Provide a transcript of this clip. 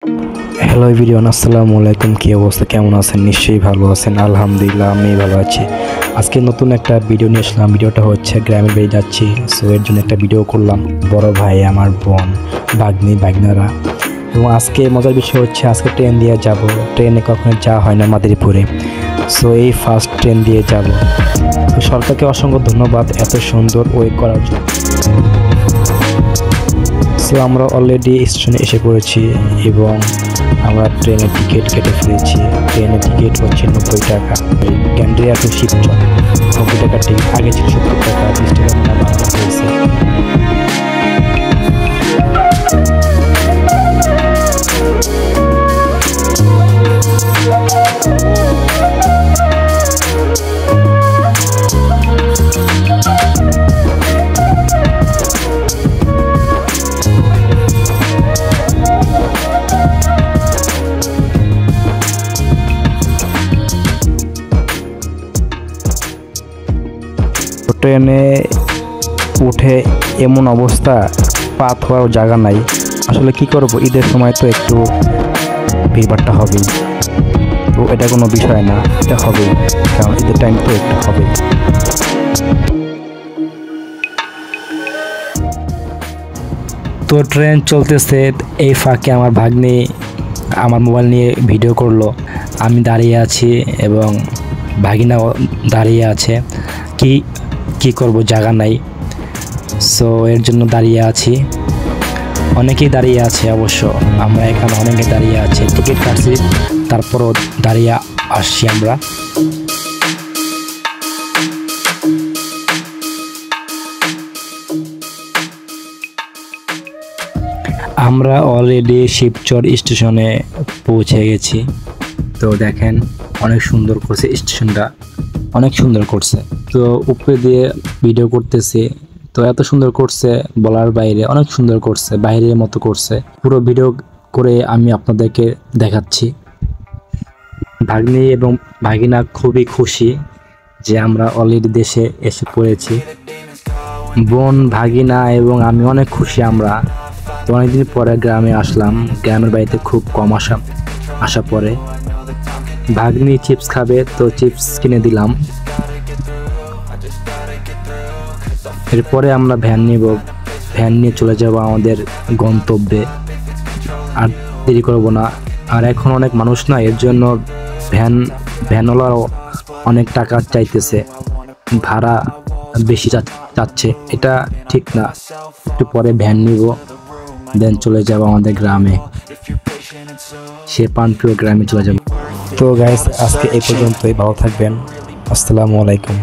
Hello everyone, আসসালামু আলাইকুম। কী অবস্থা, কেমন আছেন? নিশ্চয়ই ভালো আছেন। আলহামদুলিল্লাহ আমি ভালো আছি। আজকে নতুন একটা ভিডিও নিয়ে আসলাম। ভিডিওটা হচ্ছে গ্রামের বাড়ি যাচ্ছি, সো এর জন্য একটা ভিডিও করলাম। বড় ভাই, আমার বোন, ভাগ্নি, ভাগ্নারা। এবং আজকে মজার বিষয় হচ্ছে আজকে ট্রেন দিয়ে যাব। ট্রেনে কখনো যাওয়া হয় না মাদারীপুরে, সো এই ফার্স্ট ট্রেন দিয়ে যাব। তো সরকারকে অসংখ্য ধন্যবাদ এত সুন্দর ওয়ে করার জন্য। সো আমরা অলরেডি স্টেশনে এসে পড়েছি এবং আমরা ট্রেনের টিকিট কেটে ফেলেছি। ট্রেনের টিকিট হচ্ছে 90 টাকা। ক্যান্ডিয়া টু শিবচর 90 টাকার টিকিট, আগে ছিল 70 টাকা, 20 টাকা মনে বাড়ানো হয়েছে। ট্রেনে উঠে এমন অবস্থা, পা ধোয়ার জায়গা নাই। আসলে কি করব, ঈদের সময় তো একটু ভিড়ভাট্টা হবেই, তো এটা কোনো বিষয় না, এটা হবেই, কারণ ঈদের টাইম তো একটু হবেই। তো ট্রেন চলতেছে, এই ফাঁকে আমার ভাগ্নি আমার মোবাইল নিয়ে ভিডিও করলো। আমি দাঁড়িয়ে আছি এবং ভাগিনাও দাঁড়িয়ে আছে। কি করব, জায়গা নাই, সো এর জন্য দাঁড়িয়ে আছি। অনেকেই দাঁড়িয়ে আছে, অবশ্য আমরা এখানে অনেকে দাঁড়িয়ে আছে। টিকিট কাটছি, তারপরও দাঁড়িয়ে আসছি আমরা অলরেডি শিবচর স্টেশনে পৌঁছে গেছি। তো দেখেন, অনেক সুন্দর করছে স্টেশনটা, অনেক সুন্দর করছে। তো উপরে দিয়ে ভিডিও করতেছি, তো এত সুন্দর করছে বলার বাইরে, অনেক সুন্দর করছে, বাইরের মতো করছে। পুরো ভিডিও করে আমি আপনাদেরকে দেখাচ্ছি। ভাগ্নি এবং ভাগিনা খুবই খুশি যে আমরা অলরেডি দেশে এসে পড়েছি। বোন, ভাগিনা এবং আমি অনেক খুশি। আমরা তো অনেকদিন পরে গ্রামে আসলাম। গ্রামের বাড়িতে খুব কম আসা পরে। ভাগ্নি চিপস খাবে, তো চিপস কিনে দিলাম। এরপরে আমরা ভ্যান নিব, ভ্যান নিয়ে চলে যাব আমাদের গন্তব্যে। আর দেরি করব না। আর এখন অনেক মানুষ না, এর জন্য ভ্যানওয়ালাও অনেক টাকা চাইতেছে, ভাড়া বেশি চাচ্ছে। এটা ঠিক না। একটু পরে ভ্যান নিব, দেন চলে যাব আমাদের গ্রামে, সে পানপ্রিয় গ্রামে চলে যাব। তো গাইস, আজকে এই পর্যন্তই। ভালো থাকবেন। আসসালামু আলাইকুম।